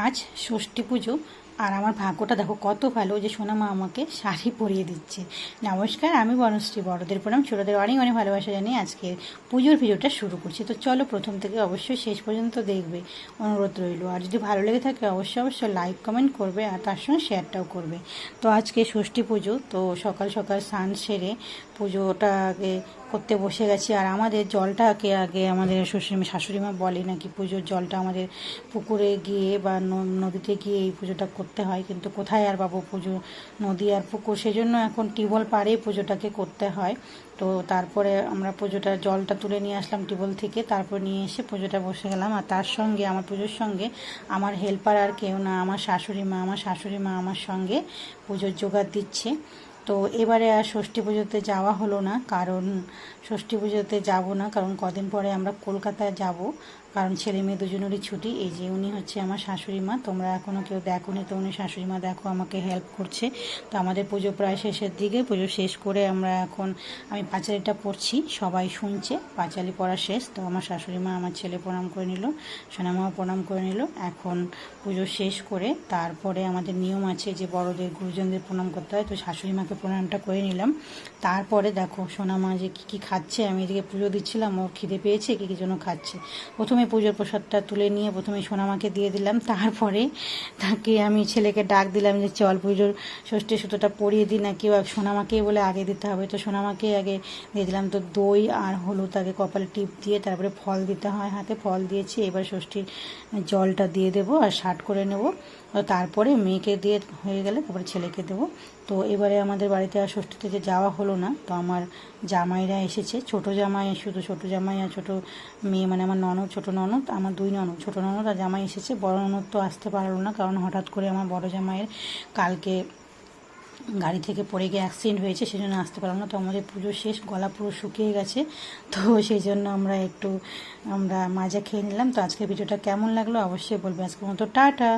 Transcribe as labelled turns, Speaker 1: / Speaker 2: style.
Speaker 1: আজ ষষ্ঠী পুজো। আর আমার ভাগ্যটা দেখো কত ভালো যে সোনা মা আমাকে শাড়ি পরিয়ে দিচ্ছে। নমস্কার, আমি বনশ্রী। বড়দের প্রণাম, ছোটদের অনেক অনেক ভালোবাসা জানিয়ে আজকে পুজোর ভিডিওটা শুরু করছি। তো চলো প্রথম থেকে অবশ্যই শেষ পর্যন্ত দেখবে, অনুরোধ রইল। আর যদি ভালো লেগে থাকে অবশ্যই লাইক কমেন্ট করবে আর তার সঙ্গে শেয়ারটাও করবে। তো আজকে ষষ্ঠী পুজো, তো সকাল সকাল স্নান সেরে পুজোটা আগে করতে বসে গেছি। আর আমাদের জলটাকে আগে আমাদের শাশুড়ি মা বলে নাকি পুজোর জলটা আমাদের পুকুরে গিয়ে বা নদীতে গিয়ে এই পুজোটা করতে হয়, কিন্তু কোথায় আর পাবো পুজো, নদী আর পুকুর, সেজন্য এখন টিউবওয়েল পাড়েই পুজোটাকে করতে হয়। তো তারপরে আমরা পুজোটা জলটা তুলে নিয়ে আসলাম টিউবওয়েল থেকে, তারপর নিয়ে এসে পুজোটা বসে গেলাম। আর তার সঙ্গে আমার পুজোর সঙ্গে আমার হেল্পার আর কেউ না, আমার শাশুড়ি মা আমার সঙ্গে পুজোর জোগাড় দিচ্ছে। তো এবারে আর ষষ্ঠী পুজোতে যাওয়া হলো না, কারণ ষষ্ঠী পুজোতে যাব না, কারণ কদিন পরে আমরা কলকাতায় যাব, কারণ ছেলে মেয়ে দুজনেরই ছুটি। এই যে উনি হচ্ছে আমার শাশুড়ি মা, তোমরা এখনও কেউ দেখোনি, তো উনি শাশুড়ি মা দেখো আমাকে হেল্প করছে। তো আমাদের পুজো প্রায় শেষের দিকে, পুজো শেষ করে আমি পাঁচালিটা পড়ছি, সবাই শুনছে, পাঁচালি পড়া শেষ। তো আমার শাশুড়ি মা আমার ছেলে প্রণাম করে নিল, সোনামাও প্রণাম করে নিল। এখন পুজো শেষ করে তারপরে আমাদের নিয়ম আছে যে বড়দের গুরুজনদের প্রণাম করতে হয়, তো শাশুড়ি মাকে প্রণামটা করে নিলাম। তারপরে দেখো সোনামা যে কী খাচ্ছে, আমি এদিকে পুজো দিচ্ছিলাম, ওর খিদে পেয়েছে, কী জন্য খাচ্ছে। প্রথমে পুজোর প্রসাদটা তুলে নিয়ে প্রথমে সোনামাকে দিয়ে দিলাম, তারপরে তাকে আমি ছেলেকে ডাক দিলাম যে চল পুজোর ষষ্ঠী সুতোটা পরিয়ে দিই, নাকি সোনামাকেই বলে আগে দিতে হবে। তো সোনামাকে আগে দিয়ে দিলাম। তো দই আর হলুদ আগে কপালে টিপ দিয়ে তারপরে ফল দিতে হয়, হাতে ফল দিয়েছি। এবার ষষ্ঠীর জলটা দিয়ে দেবো আর ষাট করে নেব। তারপরে মেয়েকে দিয়ে হয়ে গেলে তারপরে ছেলেকে দেবো। তো এবারে আমাদের বাড়িতে আর ষষ্ঠীতে যে যাওয়া হলো না, তো আমার জামাইরা এসেছে, ছোট জামাই, শুধু ছোট জামাই আর ছোটো মেয়ে, মানে আমার ননদ, ছোটো ননদ, আমার দুই ননদ, ছোটো ননদ আর জামাই এসেছে। বড় ননদ তো আসতে পারলো না, কারণ হঠাৎ করে আমার বড় জামাইয়ের কালকে গাড়ি থেকে পড়ে গিয়ে অ্যাক্সিডেন্ট হয়েছে, সেই জন্য আসতে পারলাম না। তো আমাদের পুজো শেষ, গলা পুরো শুকিয়ে গেছে, তো সেই জন্য আমরা মাজা খেয়ে নিলাম। তো আজকের ভিডিওটা কেমন লাগলো অবশ্যই বলবে। আজকের মতো টাটা।